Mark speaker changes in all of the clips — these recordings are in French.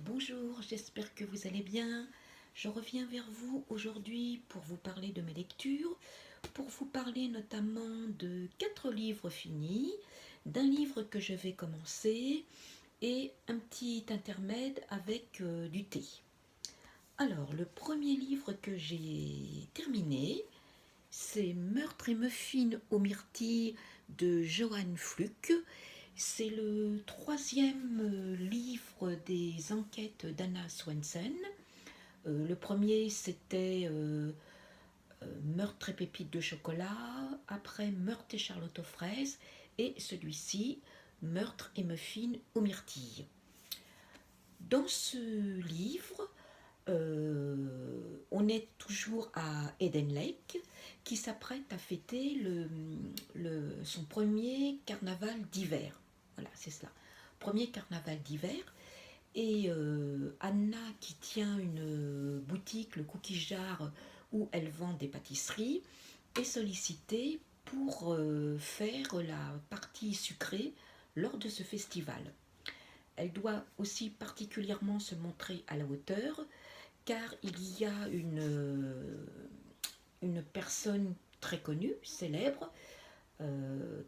Speaker 1: Bonjour, j'espère que vous allez bien. Je reviens vers vous aujourd'hui pour vous parler de mes lectures, pour vous parler notamment de 4 livres finis, d'un livre que je vais commencer et un petit intermède avec du thé. Alors, le premier livre que j'ai terminé, c'est Meurtre et muffins aux myrtilles de Johann Fluck. C'est le troisième livre des enquêtes d'Anna Swensen. Le premier, c'était Meurtre et pépites de chocolat, après Meurtre et charlotte aux fraises, et celui-ci, Meurtre et muffins aux myrtilles. Dans ce livre, on est toujours à Eden Lake, qui s'apprête à fêter son premier carnaval d'hiver. Voilà, c'est cela. Premier carnaval d'hiver. Et Anna, qui tient une boutique, le Cookie Jar, où elle vend des pâtisseries, est sollicitée pour faire la partie sucrée lors de ce festival. Elle doit aussi particulièrement se montrer à la hauteur, car il y a une personne très connue, célèbre,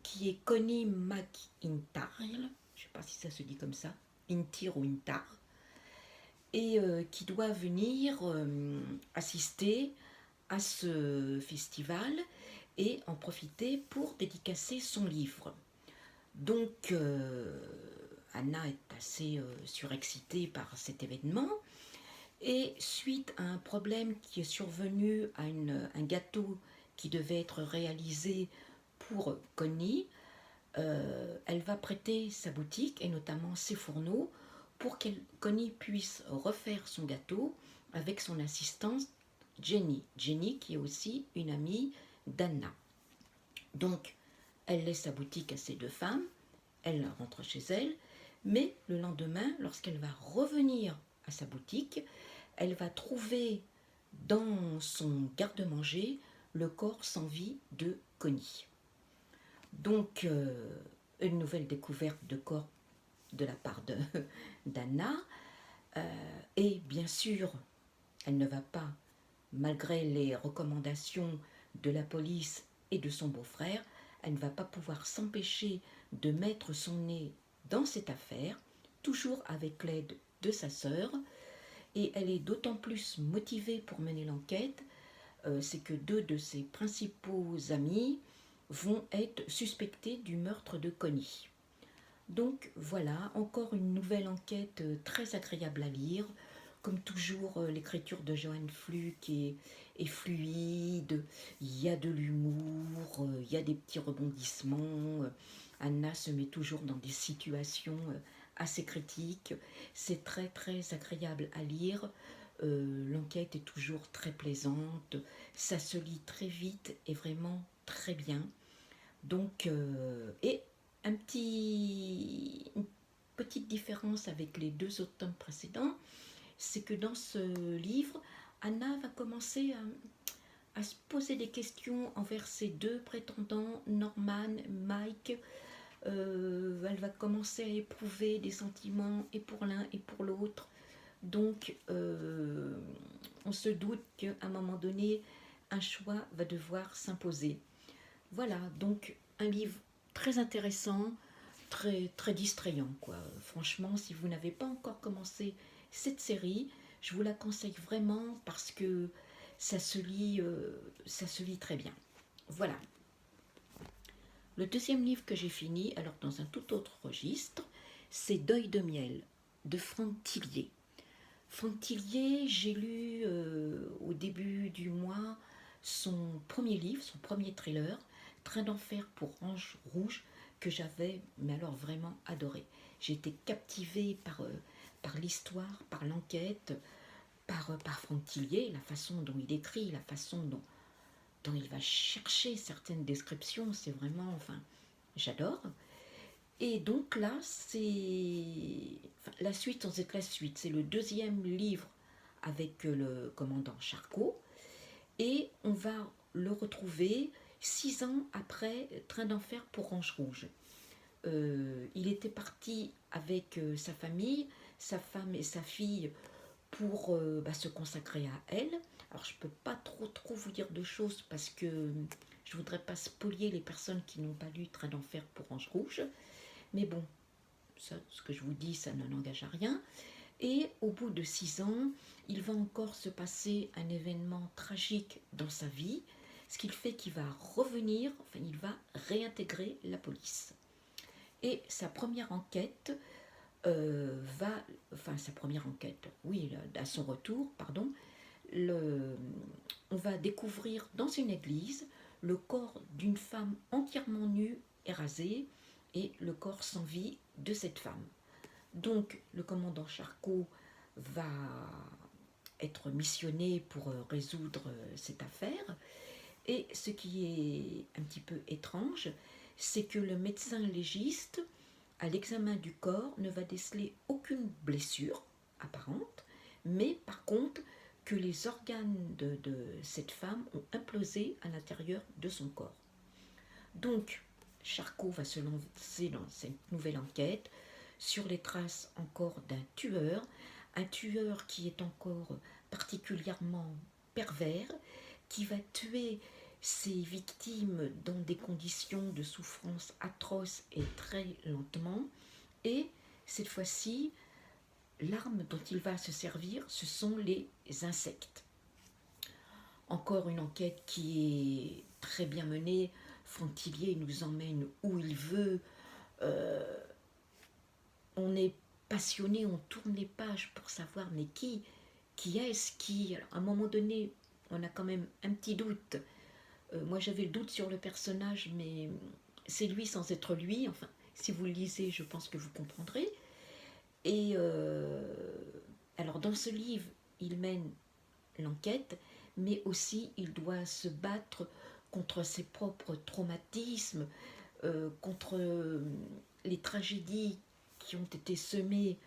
Speaker 1: qui est Connie McIntyre, je ne sais pas si ça se dit comme ça, Intir ou Intar, et qui doit venir assister à ce festival et en profiter pour dédicacer son livre. Donc Anna est assez surexcitée par cet événement. Et suite à un problème qui est survenu à un gâteau qui devait être réalisé pour Connie, elle va prêter sa boutique et notamment ses fourneaux pour que Connie puisse refaire son gâteau avec son assistante Jenny. Jenny qui est aussi une amie d'Anna. Donc elle laisse sa boutique à ces deux femmes, elle rentre chez elle, mais le lendemain, lorsqu'elle va revenir à sa boutique, elle va trouver dans son garde-manger le corps sans vie de Connie. Donc, une nouvelle découverte de corps de la part d'Anna. Et bien sûr, elle ne va pas, malgré les recommandations de la police et de son beau-frère, elle ne va pas pouvoir s'empêcher de mettre son nez dans cette affaire, toujours avec l'aide de sa sœur. Et elle est d'autant plus motivée pour mener l'enquête, c'est que deux de ses principaux amis vont être suspectés du meurtre de Connie. Donc voilà, encore une nouvelle enquête très agréable à lire. Comme toujours, l'écriture de Johann Fluck est fluide, il y a de l'humour, il y a des petits rebondissements. Anna se met toujours dans des situations assez critiques. C'est très très agréable à lire. L'enquête est toujours très plaisante, ça se lit très vite et vraiment très bien. Donc, et une petite différence avec les deux autres tomes précédents, c'est que dans ce livre, Anna va commencer à se poser des questions envers ses deux prétendants, Norman, Mike. Elle va commencer à éprouver des sentiments et pour l'un et pour l'autre. Donc, on se doute qu'à un moment donné, un choix va devoir s'imposer. Voilà, donc un livre très intéressant, très, très distrayant, quoi. Franchement, si vous n'avez pas encore commencé cette série, je vous la conseille vraiment parce que ça se lit très bien. Voilà. Le deuxième livre que j'ai fini, alors dans un tout autre registre, c'est Deuil de miel de Franck Tillier. Franck Tillier, j'ai lu au début du mois son premier livre, son premier thriller, Train d'enfer pour Ange Rouge, que j'avais, mais alors vraiment adoré. J'ai été captivée par l'histoire, par l'enquête, par Franck Tillier, la façon dont il écrit, la façon dont il va chercher certaines descriptions, c'est vraiment, enfin, j'adore. Et donc là, la suite sans être la suite. C'est le deuxième livre avec le commandant Charcot. Et on va le retrouver 6 ans après Train d'enfer pour Ange Rouge. Il était parti avec sa famille, sa femme et sa fille pour se consacrer à elle. Alors je ne peux pas trop vous dire de choses parce que je ne voudrais pas spolier les personnes qui n'ont pas lu Train d'enfer pour Ange Rouge. Mais bon, ça, ce que je vous dis, ça ne n'engage à rien. Et au bout de 6 ans, il va encore se passer un événement tragique dans sa vie, ce qui fait qu'il va revenir, enfin il va réintégrer la police. Et sa première enquête sa première enquête, oui, à son retour, pardon, on va découvrir dans une église le corps d'une femme entièrement nue et rasée et le corps sans vie de cette femme. Donc le commandant Charcot va être missionné pour résoudre cette affaire. Et ce qui est un petit peu étrange, c'est que le médecin légiste, à l'examen du corps, ne va déceler aucune blessure apparente, mais par contre que les organes de cette femme ont implosé à l'intérieur de son corps. Donc, Charcot va se lancer dans cette nouvelle enquête sur les traces encore d'un tueur qui est encore particulièrement pervers, qui va tuer ses victimes dans des conditions de souffrance atroces et très lentement. Et cette fois-ci, l'arme dont il va se servir, ce sont les insectes. Encore une enquête qui est très bien menée. Franck Tillier nous emmène où il veut. On est passionné, on tourne les pages pour savoir mais qui est-ce qui. Alors, à un moment donné, on a quand même un petit doute. Moi j'avais le doute sur le personnage, mais c'est lui sans être lui. Enfin, si vous le lisez, je pense que vous comprendrez. Et alors dans ce livre, il mène l'enquête, mais aussi il doit se battre contre ses propres traumatismes, contre les tragédies qui ont été semées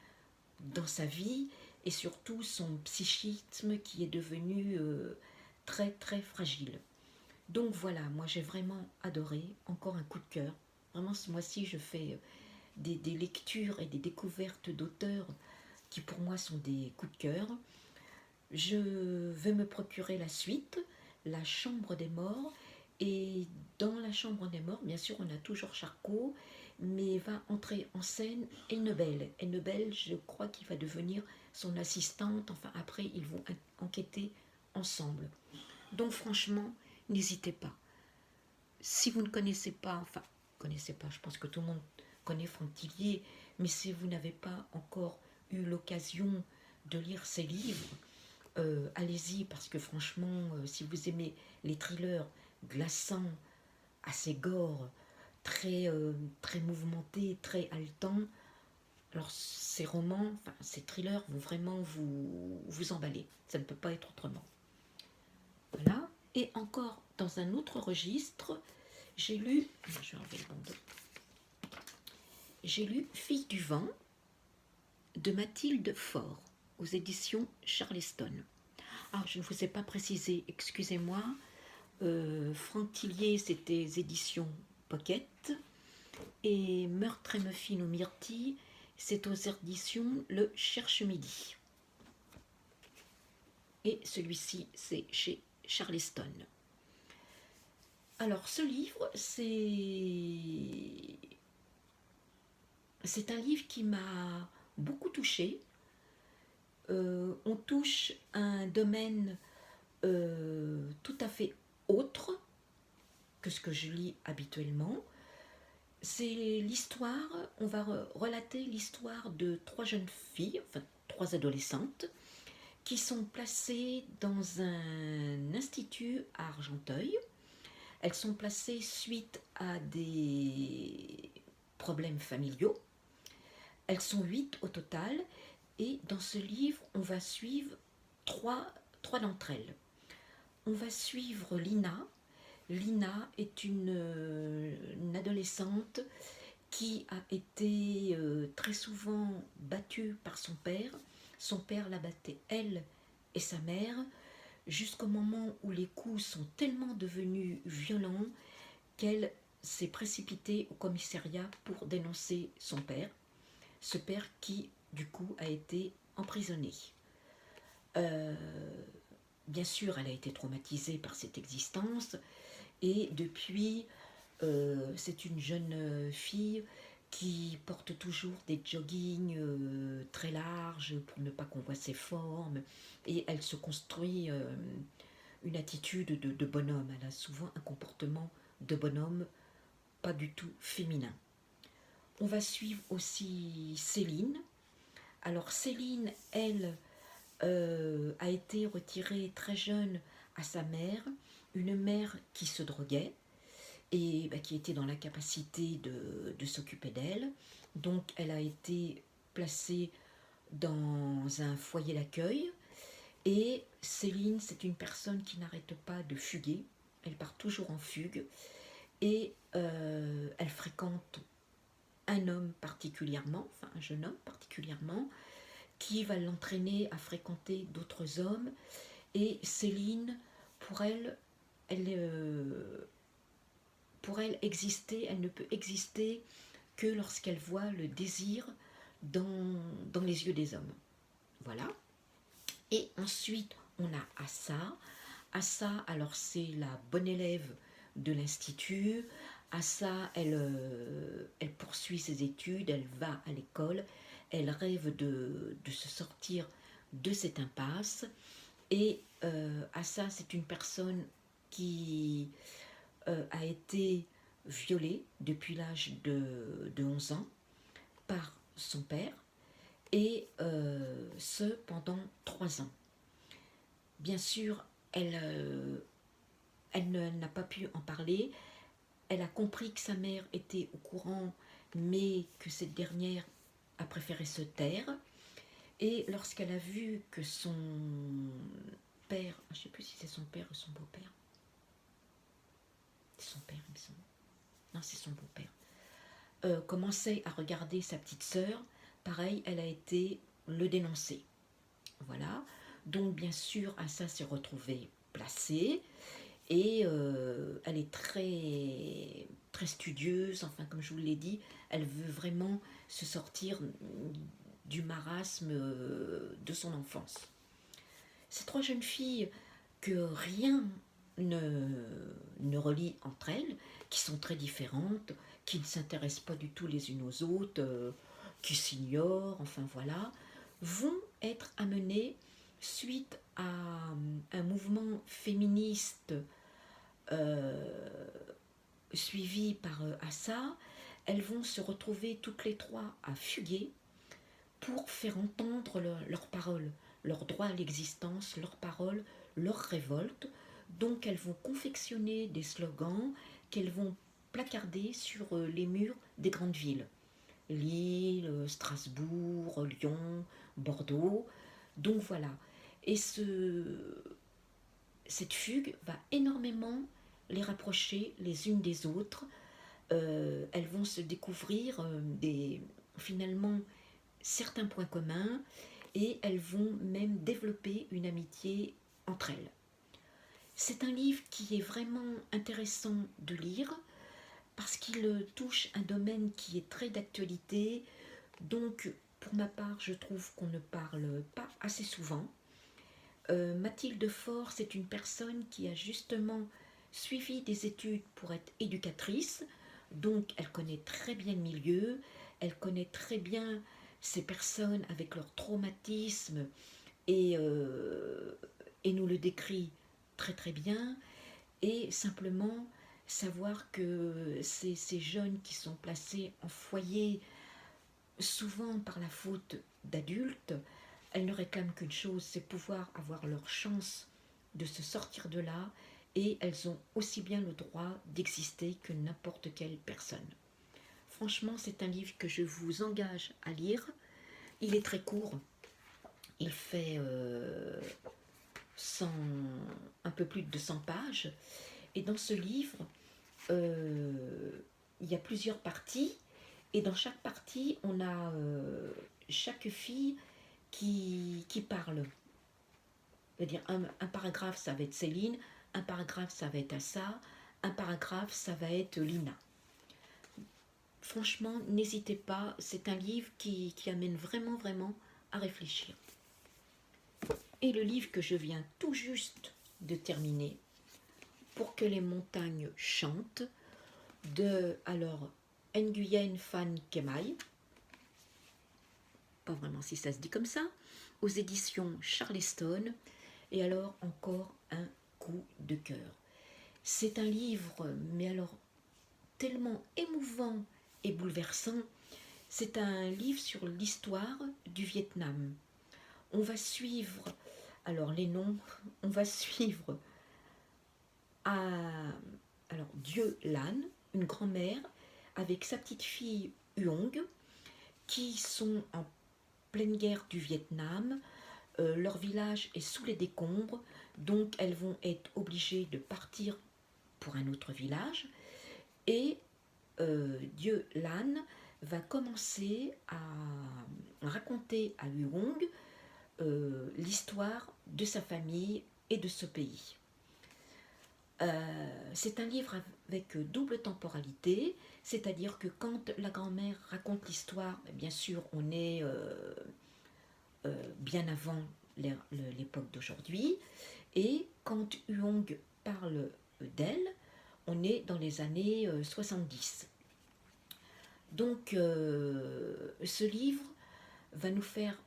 Speaker 1: dans sa vie, et surtout son psychisme qui est devenu très très fragile. Donc voilà, moi j'ai vraiment adoré, encore un coup de cœur. Vraiment ce mois-ci je fais des lectures et des découvertes d'auteurs qui pour moi sont des coups de cœur. Je vais me procurer la suite, La Chambre des Morts. Et dans La Chambre des Morts, bien sûr, on a toujours Charcot, mais va entrer en scène Ennebel. Ennebel, je crois qu'il va devenir son assistante. Enfin, après, ils vont enquêter ensemble. Donc, franchement, n'hésitez pas. Si vous ne connaissez pas, enfin, connaissez pas, je pense que tout le monde connaît Franck Tillier, mais si vous n'avez pas encore eu l'occasion de lire ses livres, allez-y, parce que franchement, si vous aimez les thrillers glaçants, assez gore, très mouvementés, très haletants, alors ces romans, enfin ces thrillers vont vraiment vous emballer. Ça ne peut pas être autrement. Voilà. Et encore dans un autre registre, j'ai lu, je vais enlever le bandeau. J'ai lu Fille du vent de Mathilde Faure aux éditions Charleston. Ah, je ne vous ai pas précisé, excusez-moi. Franck Tillier, c'était éditions Pocket. Et Meurtre et Muffin aux myrtilles, c'est aux éditions Le Cherche-Midi. Et celui-ci, c'est chez Charleston. Alors, ce livre, c'est un livre qui m'a beaucoup touchée. On touche un domaine tout à fait autre que ce que je lis habituellement. C'est l'histoire, on va relater l'histoire de 3 jeunes filles, enfin 3 adolescentes, qui sont placées dans un institut à Argenteuil. Elles sont placées suite à des problèmes familiaux. Elles sont 8 au total, et dans ce livre, on va suivre 3 d'entre elles. On va suivre Lina. Lina est une adolescente qui a été très souvent battue par son père. Son père la battait, elle et sa mère, jusqu'au moment où les coups sont tellement devenus violents qu'elle s'est précipitée au commissariat pour dénoncer son père. Ce père qui du coup, a été emprisonnée. Euh, Bien sûr, elle a été traumatisée par cette existence et depuis, c'est une jeune fille qui porte toujours des joggings très larges pour ne pas qu'on voit ses formes et elle se construit une attitude de bonhomme. Elle a souvent un comportement de bonhomme, pas du tout féminin. On va suivre aussi Céline. Alors Céline, elle, a été retirée très jeune à sa mère, une mère qui se droguait et bah, qui était dans l'incapacité de s'occuper d'elle. Donc elle a été placée dans un foyer d'accueil et Céline, c'est une personne qui n'arrête pas de fuguer, elle part toujours en fugue et elle fréquente un homme particulièrement, enfin un jeune homme particulièrement, qui va l'entraîner à fréquenter d'autres hommes. Et Céline, pour elle, elle, pour elle exister, elle ne peut exister que lorsqu'elle voit le désir dans les yeux des hommes. Voilà. Et ensuite, on a Assa. Assa, alors c'est la bonne élève de l'institut. Assa, elle poursuit ses études, elle va à l'école, elle rêve de se sortir de cette impasse. Et Assa, c'est une personne qui a été violée depuis l'âge de 11 ans par son père, et ce pendant 3 ans. Bien sûr, elle n'a pas pu en parler. Elle a compris que sa mère était au courant, mais que cette dernière a préféré se taire. Et lorsqu'elle a vu que son père, je ne sais plus si c'est son père ou son beau-père, c'est son père, il me semble. Non, c'est son beau-père. Commençait à regarder sa petite sœur, pareil, elle a été le dénoncer. Voilà. Donc, bien sûr, Assa s'est retrouvée placée et elle est très, très studieuse. Enfin, comme je vous l'ai dit, elle veut vraiment se sortir du marasme de son enfance. Ces 3 jeunes filles que rien ne relie entre elles, qui sont très différentes, qui ne s'intéressent pas du tout les unes aux autres, qui s'ignorent, enfin voilà, vont être amenées suite à un mouvement féministe euh, suivi par Assa. Elles vont se retrouver toutes les trois à fuguer pour faire entendre leurs paroles, leur droit à l'existence, leurs paroles, leur révolte. Donc elles vont confectionner des slogans qu'elles vont placarder sur les murs des grandes villes. Lille, Strasbourg, Lyon, Bordeaux. Donc voilà. Et cette fugue va énormément les rapprocher les unes des autres. Elles vont se découvrir finalement certains points communs et elles vont même développer une amitié entre elles. C'est un livre qui est vraiment intéressant de lire parce qu'il touche un domaine qui est très d'actualité. Donc, pour ma part, je trouve qu'on ne parle pas assez souvent. Mathilde Faure, c'est une personne qui a justement suivi des études pour être éducatrice. Donc, elle connaît très bien le milieu, elle connaît très bien ces personnes avec leur traumatisme et nous le décrit très très bien. Et simplement savoir que ces jeunes qui sont placés en foyer, souvent par la faute d'adultes, elles ne réclament qu'une chose, c'est pouvoir avoir leur chance de se sortir de là, et elles ont aussi bien le droit d'exister que n'importe quelle personne. Franchement, c'est un livre que je vous engage à lire. Il est très court, il fait 100, un peu plus de 200 pages, et dans ce livre, il y a plusieurs parties, et dans chaque partie, on a chaque fille qui parle. C'est-à-dire un paragraphe, ça va être Céline, un paragraphe, ça va être Assa, un paragraphe, ça va être Lina. franchement, n'hésitez pas, c'est un livre qui amène vraiment, vraiment à réfléchir. Et le livre que je viens tout juste de terminer, Pour que les montagnes chantent, de alors Nguyen Phan Khemai, pas vraiment si ça se dit comme ça, aux éditions Charleston, et alors encore un coup de cœur. C'est un livre, mais alors tellement émouvant et bouleversant. C'est un livre sur l'histoire du Vietnam. On va suivre, alors les noms, on va suivre à, alors Dieu Lan, une grand-mère, avec sa petite fille Huong, qui sont en pleine guerre du Vietnam. Leur village est sous les décombres, donc elles vont être obligées de partir pour un autre village. Et Dieu Lan va commencer à raconter à Huong l'histoire de sa famille et de ce pays. C'est un livre avec double temporalité, c'est-à-dire que quand la grand-mère raconte l'histoire, bien sûr, on est bien avant l'époque d'aujourd'hui, et quand Huong parle d'elle, on est dans les années 70. Donc, ce livre va nous faire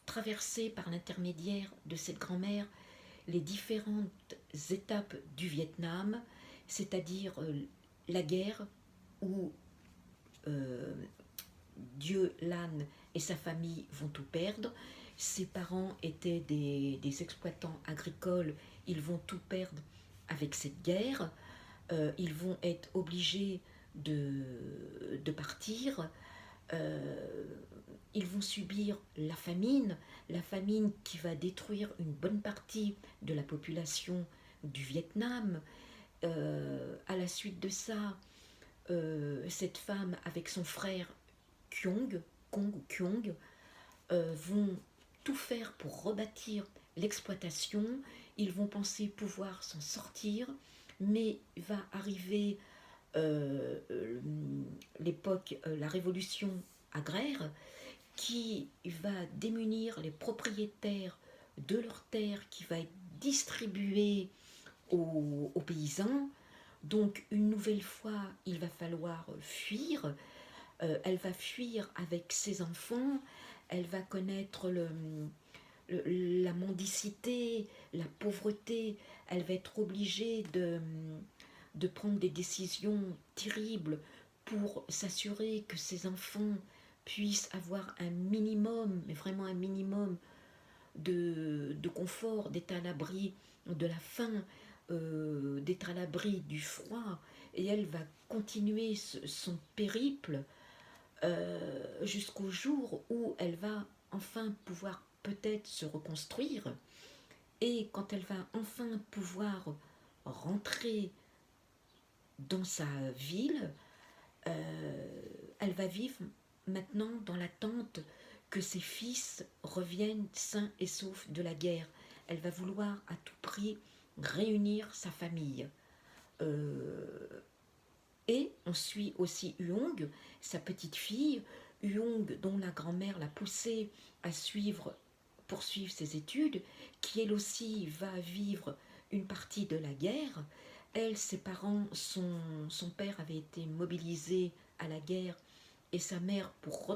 Speaker 1: traverser par l'intermédiaire de cette grand-mère les différentes étapes du Vietnam, c'est-à-dire la guerre où Dieu Lan et sa famille vont tout perdre. Ses parents étaient des exploitants agricoles, ils vont tout perdre avec cette guerre. Ils vont être obligés de partir. Ils vont subir la famine qui va détruire une bonne partie de la population du Vietnam. À la suite de ça, cette femme avec son frère Kong ou Kyong, vont tout faire pour rebâtir l'exploitation. Ils vont penser pouvoir s'en sortir, mais va arriver l'époque, la révolution agraire, qui va démunir les propriétaires de leurs terres, qui va être distribuée aux paysans. Donc une nouvelle fois, il va falloir fuir. Elle va fuir avec ses enfants, elle va connaître la mendicité, la pauvreté, elle va être obligée de prendre des décisions terribles pour s'assurer que ses enfants puissent avoir un minimum, mais vraiment un minimum de confort, d'être à l'abri de la faim, d'être à l'abri du froid. Et elle va continuer son périple jusqu'au jour où elle va enfin pouvoir peut-être se reconstruire. Et quand elle va enfin pouvoir rentrer dans sa ville, elle va vivre maintenant dans l'attente que ses fils reviennent sains et saufs de la guerre. Elle va vouloir à tout prix réunir sa famille. Et on suit aussi Huong, sa petite fille, Huong dont la grand-mère l'a poussée à poursuivre ses études, qui elle aussi va vivre une partie de la guerre. Elle, ses parents, son père avait été mobilisé à la guerre et sa mère, pour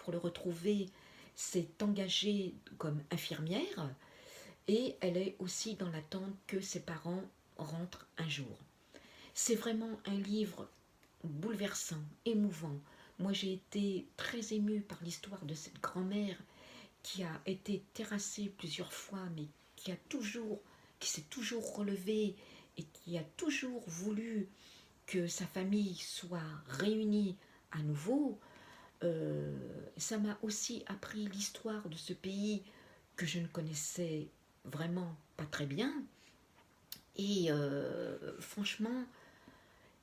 Speaker 1: le retrouver, s'est engagée comme infirmière et elle est aussi dans l'attente que ses parents rentrent un jour. C'est vraiment un livre bouleversant, émouvant. Moi, j'ai été très émue par l'histoire de cette grand-mère qui a été terrassée plusieurs fois, mais qui s'est toujours relevée et qui a toujours voulu que sa famille soit réunie à nouveau. Ça m'a aussi appris l'histoire de ce pays que je ne connaissais vraiment pas très bien. Et franchement,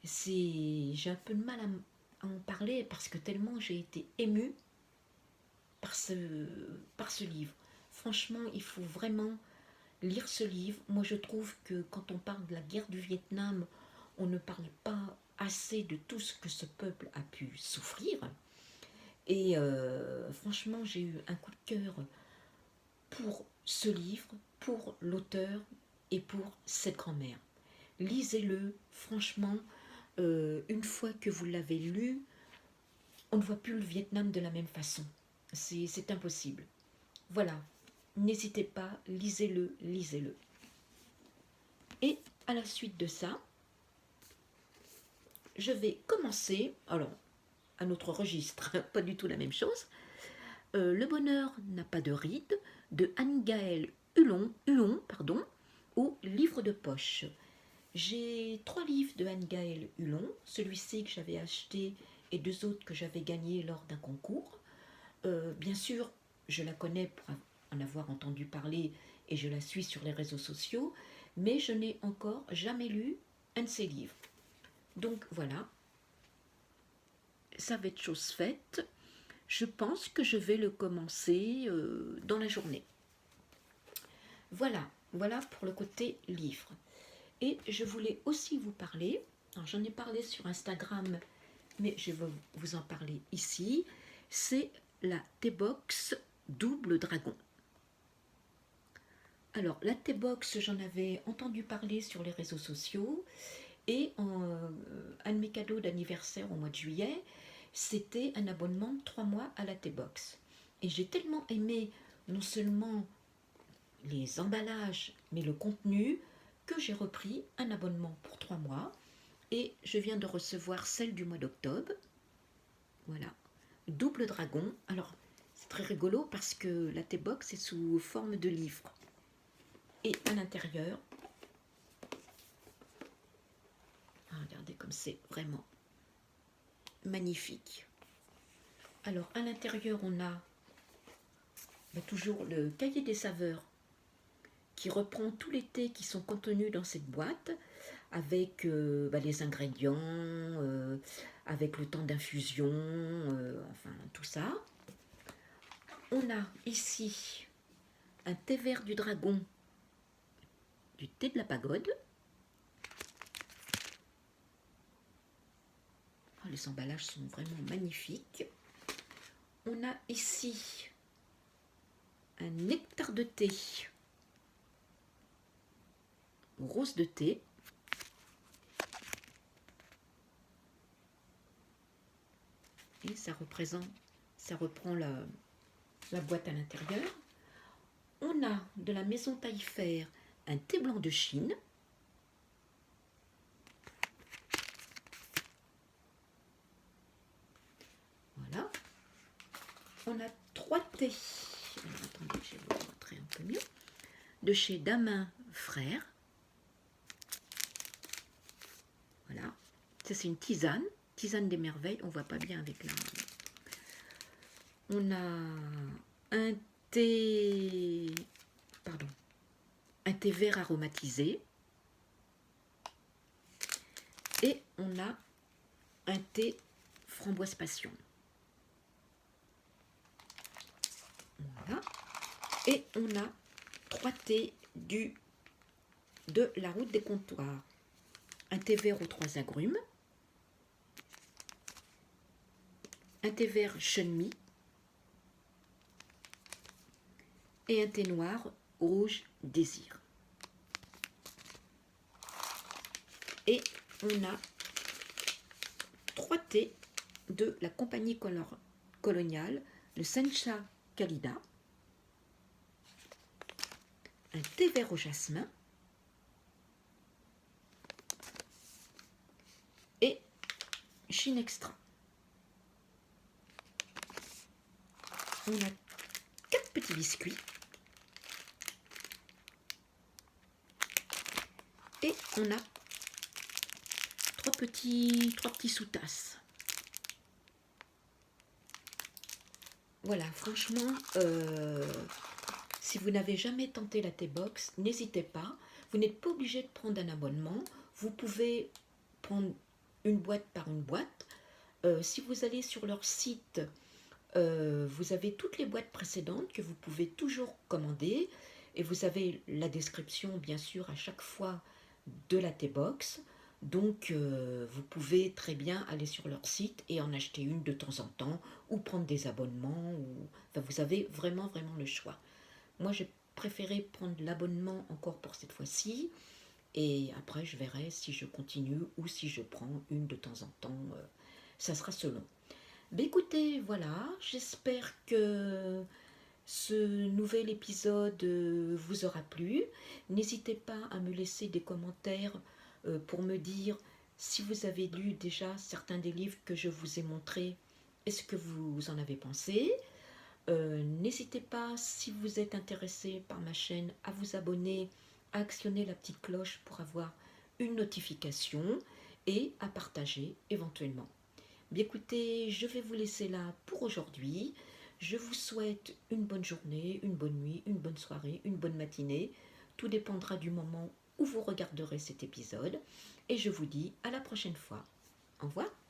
Speaker 1: j'ai un peu de mal à en parler parce que tellement j'ai été émue par ce livre. Franchement, il faut vraiment lire ce livre. Moi, je trouve que quand on parle de la guerre du Vietnam, on ne parle pas assez de tout ce que ce peuple a pu souffrir. Et franchement, j'ai eu un coup de cœur pour ce livre, pour l'auteur et pour cette grand-mère. Lisez-le, franchement, une fois que vous l'avez lu, on ne voit plus le Vietnam de la même façon. C'est impossible. Voilà, n'hésitez pas, lisez-le, lisez-le. Et à la suite de ça, je vais commencer, alors, un autre registre, pas du tout la même chose. Le bonheur n'a pas de rides, de Anne-Gaëlle Huon, ou Livre de poche. J'ai 3 livres de Anne-Gaëlle Huon, celui-ci que j'avais acheté et 2 autres que j'avais gagnés lors d'un concours. Bien sûr, je la connais pour en avoir entendu parler et je la suis sur les réseaux sociaux, mais je n'ai encore jamais lu un de ses livres. Donc voilà, ça va être chose faite. Je pense que je vais le commencer dans la journée. Voilà pour le côté livre. Et je voulais aussi vous parler, j'en ai parlé sur Instagram, mais je vais vous en parler ici, c'est la T-Box Double Dragon. Alors, la T-Box, j'en avais entendu parler sur les réseaux sociaux, et un de mes cadeaux d'anniversaire au mois de juillet, c'était un abonnement de 3 mois à la T-Box. Et j'ai tellement aimé non seulement les emballages, mais le contenu, que j'ai repris un abonnement pour 3 mois. Et je viens de recevoir celle du mois d'octobre. Voilà. Double Dragon. Alors, c'est très rigolo parce que la T-Box est sous forme de livre. Et à l'intérieur, regardez comme c'est vraiment magnifique. Alors, à l'intérieur, on a toujours le cahier des saveurs qui reprend tous les thés qui sont contenus dans cette boîte, avec les ingrédients, avec le temps d'infusion, enfin tout ça. On a ici un thé vert du dragon, du thé de la pagode. Les emballages sont vraiment magnifiques. On a ici un nectar de thé, rose de thé. Et ça reprend la boîte à l'intérieur. On a de la maison Taillefer un thé blanc de Chine. Voilà. On a 3 thés. Alors, attendez, je vais vous montrer un peu mieux. De chez Damin Frères. Voilà. Ça, c'est une tisane. Tisane des merveilles. On ne voit pas bien avec la... On a un thé... Pardon. Un thé vert aromatisé. Et on a un thé framboise passion. Voilà. Et on a 3 thés de la route des comptoirs. Un thé vert aux 3 agrumes. Un thé vert chunmi. Et un thé noir rouge désir. Et on a 3 thés de la compagnie coloniale, le Sencha Kalida, un thé vert au jasmin et Chine Extra. On a 4 petits biscuits et on a 3 petits sous-tasses. Voilà, franchement, si vous n'avez jamais tenté la T-Box, n'hésitez pas. Vous n'êtes pas obligé de prendre un abonnement. Vous pouvez prendre une boîte par une boîte. Si vous allez sur leur site, vous avez toutes les boîtes précédentes que vous pouvez toujours commander. Et vous avez la description, bien sûr, à chaque fois de la T-Box. Donc, vous pouvez très bien aller sur leur site et en acheter une de temps en temps, ou prendre des abonnements, ou... Enfin, vous avez vraiment, vraiment le choix. Moi, j'ai préféré prendre l'abonnement encore pour cette fois-ci, et après, je verrai si je continue ou si je prends une de temps en temps. Ça sera selon. Mais écoutez, voilà, j'espère que ce nouvel épisode vous aura plu. N'hésitez pas à me laisser des commentaires pour me dire si vous avez lu déjà certains des livres que je vous ai montrés et ce que vous en avez pensé. N'hésitez pas, si vous êtes intéressé par ma chaîne, à vous abonner, à actionner la petite cloche pour avoir une notification et à partager éventuellement. Bien écoutez, je vais vous laisser là pour aujourd'hui. Je vous souhaite une bonne journée, une bonne nuit, une bonne soirée, une bonne matinée. Tout dépendra du moment où vous regarderez cet épisode. Et je vous dis à la prochaine fois. Au revoir.